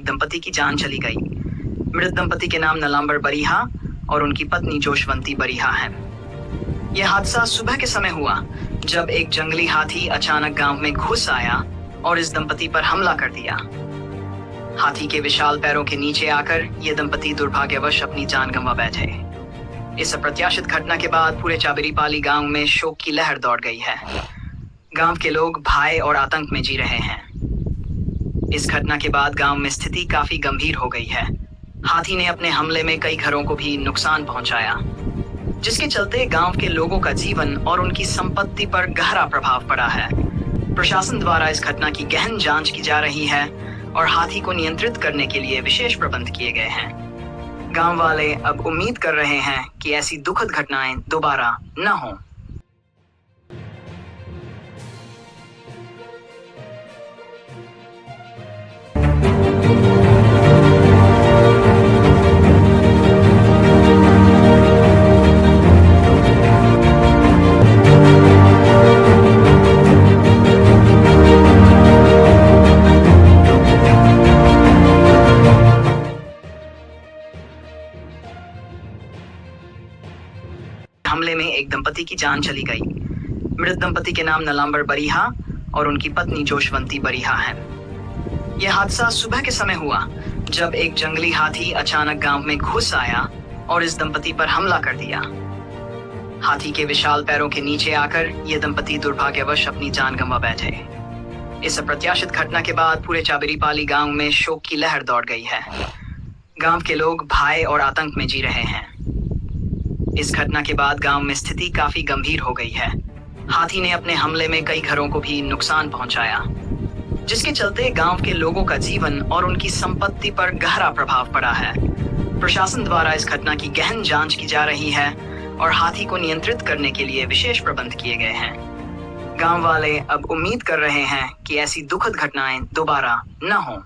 एक दंपति की जान चली गई। मृत दंपति के नाम नलांबर बरिहा और उनकी पत्नी जोशवंती बरिहा है। यह हादसा सुबह के समय हुआ जब एक जंगली हाथी अचानक गांव में घुस आया और इस दंपति पर हमला कर दिया। हाथी के विशाल पैरों के नीचे आकर ये दंपति दुर्भाग्यवश अपनी जान गंवा बैठे। इस अप्रत्याशित घटना के बाद पूरे चाबेरीपाली गांव में शोक की लहर दौड़ गई है। गांव के लोग भय और आतंक में जी रहे हैं। इस घटना के बाद गांव में स्थिति काफी गंभीर हो गई है। हाथी ने अपने हमले में कई घरों को भी नुकसान पहुंचाया, जिसके चलते गांव के लोगों का जीवन और उनकी संपत्ति पर गहरा प्रभाव पड़ा है। प्रशासन द्वारा इस घटना की गहन जांच की जा रही है और हाथी को नियंत्रित करने के लिए विशेष प्रबंध किए गए हैं। गांव वाले अब उम्मीद कर रहे हैं कि ऐसी दुखद घटनाएं दोबारा न हों। हमले में एक दंपति की जान चली गई। मृत दंपति के नाम नलांबर बरिहा और उनकी पत्नी जोशवंती बरिहा है। यह हादसा सुबह के समय हुआ जब एक जंगली हाथी अचानक गांव में घुस आया और इस दंपति पर हमला कर दिया। हाथी के विशाल पैरों के नीचे आकर ये दंपति दुर्भाग्यवश अपनी जान गंवा बैठे। इस अप्रत्याशित घटना के बाद पूरे चाबेरीपाली गांव में शोक की लहर दौड़ गई है। गांव के लोग भय और आतंक में जी रहे हैं। इस घटना के बाद गांव में स्थिति काफी गंभीर हो गई है। हाथी ने अपने हमले में कई घरों को भी नुकसान पहुंचाया, जिसके चलते गांव के लोगों का जीवन और उनकी संपत्ति पर गहरा प्रभाव पड़ा है। प्रशासन द्वारा इस घटना की गहन जांच की जा रही है और हाथी को नियंत्रित करने के लिए विशेष प्रबंध किए गए हैं। गांव वाले अब उम्मीद कर रहे हैं कि ऐसी दुखद घटनाएं दोबारा न हों।